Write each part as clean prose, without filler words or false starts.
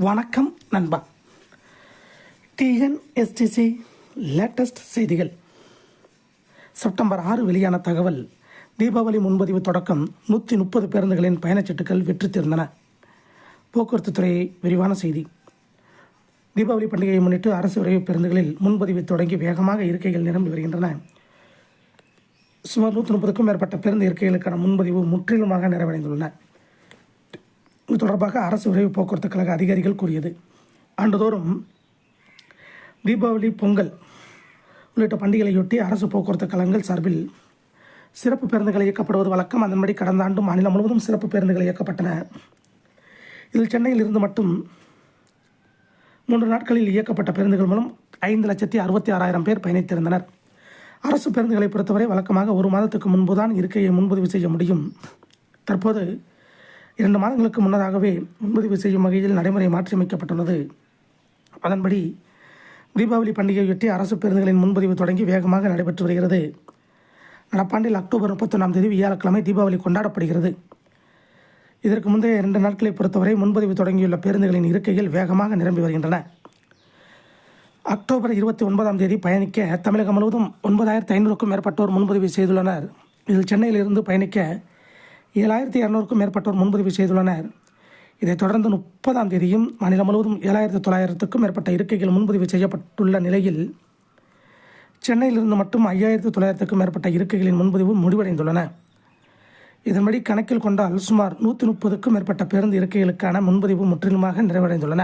வணக்கம் நண்பா. TNSTC latest செய்திகள். செப்டம்பர் 6 வெளியான தகவல். தீபாவளி முன்பதிவு தொடக்கம் 130 பேருந்துகளின் பயணச்சீட்டுகள் விற்றுத்திருந்தன. போக்குவரத்து துறை விரிவான செய்தி. தீபாவளி பண்டிகையை முன்னிட்டு அரசு விரைவு பேருந்துகளில் முன்பதிவு தொடங்கி வேகமாக இருக்கைகள் நிரம்பி வருகின்றன. சுமார் 130க்கும் மேற்பட்ட பேருந்து இருக்கைகளுக்கான முன்பதிவு முற்றிலுமாக நிறைவடைந்துள்ளன. இது தொடர்பாக அரசு விரைவு போக்குவரத்து கழக அதிகாரிகள் கூறியது. ஆண்டுதோறும் தீபாவளி, பொங்கல் உள்ளிட்ட பண்டிகைகளையொட்டி அரசு போக்குவரத்து கழகங்கள் சார்பில் சிறப்பு பேருந்துகள் இயக்கப்படுவது வழக்கம். அதன்படி கடந்த ஆண்டு மாநிலம் முழுவதும் சிறப்பு பேருந்துகள் இயக்கப்பட்டன. இதில் சென்னையில் இருந்து மட்டும் 3 நாட்களில் இயக்கப்பட்ட பேருந்துகள் மூலம் 5,66,000 பேர் பயணித்திருந்தனர். அரசு பேருந்துகளை பொறுத்தவரை வழக்கமாக 1 மாதத்துக்கு முன்புதான் இருக்கையை முன்பதிவு செய்ய முடியும். தற்போது 2 மாதங்களுக்கு முன்னதாகவே முன்பதிவு செய்யும் வகையில் நடைமுறை மாற்றியமைக்கப்பட்டுள்ளது. அதன்படி தீபாவளி பண்டிகையொட்டி அரசு பேருந்துகளின் முன்பதிவு தொடங்கி வேகமாக நடைபெற்று வருகிறது. நடப்பாண்டில் அக்டோபர் 31ஆம் தேதி வியாழக்கிழமை தீபாவளி கொண்டாடப்படுகிறது. இதற்கு முந்தைய 2 நாட்களை பொறுத்தவரை முன்பதிவு தொடங்கியுள்ள பேருந்துகளின் இருக்கைகள் வேகமாக நிரம்பி வருகின்றன. அக்டோபர் 29ஆம் தேதி பயணிக்க தமிழகம் முழுவதும் 9,500க்கும் மேற்பட்டோர் முன்பதிவு செய்துள்ளனர். இதில் சென்னையிலிருந்து பயணிக்க 7,200க்கும் மேற்பட்டோர் முன்பதிவு செய்துள்ளனர். இதைத் தொடர்ந்து 30ஆம் தேதியும் மாநிலம் முழுவதும் 7,900க்கும் மேற்பட்ட இருக்கைகள் முன்பதிவு செய்யப்பட்டுள்ள நிலையில் சென்னையிலிருந்து மட்டும் 5,900க்கும் மேற்பட்ட இருக்கைகளின் முன்பதிவு முடிவடைந்துள்ளன. இதன்படி கணக்கில் கொண்டால் சுமார் 130க்கும் மேற்பட்ட பேருந்து இருக்கைகளுக்கான முன்பதிவு முற்றிலுமாக நிறைவடைந்துள்ளன.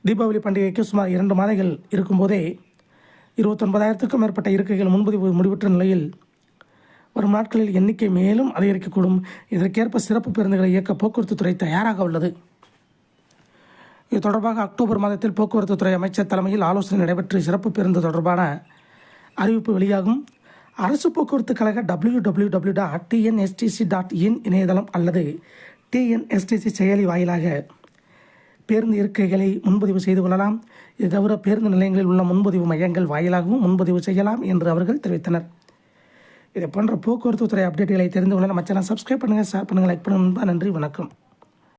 தீபாவளி பண்டிகைக்கு சுமார் 2 மாதங்கள் இருக்கும்போதே 29,000க்கும் மேற்பட்ட இருக்கைகள் முன்பதிவு முடிவுற்ற நிலையில் வரும் நாட்களில் எண்ணிக்கை மேலும் அதிகரிக்கக்கூடும். இதற்கேற்ப சிறப்பு பேருந்துகளை இயக்க போக்குவரத்து துறை தயாராக உள்ளது. இது தொடர்பாக அக்டோபர் மாதத்தில் போக்குவரத்து துறை அமைச்சர் தலைமையில் ஆலோசனை நடைபெற்று சிறப்பு பேருந்து தொடர்பான அறிவிப்பு வெளியாகும். அரசு போக்குவரத்து கழக www.tnstc.in இணையதளம் அல்லது டிஎன்எஸ்டிசி செயலி வாயிலாக பேருந்து இருக்கைகளை முன்பதிவு செய்து கொள்ளலாம். இது தவிர பேருந்து நிலையங்களில் உள்ள முன்பதிவு மையங்கள் வாயிலாகவும் முன்பதிவு செய்யலாம் என்று அவர்கள் தெரிவித்தனர். இதை போன்ற போக்குவரத்து துறை அப்டேட்டுகளை தெரிந்து கொள்ள நம்ம சேனல் சப்ஸ்கிரைப் பண்ணுங்கள், ஷேர் பண்ணுங்கள், லைக் பண்ணுங்கள். நன்றி, வணக்கம்.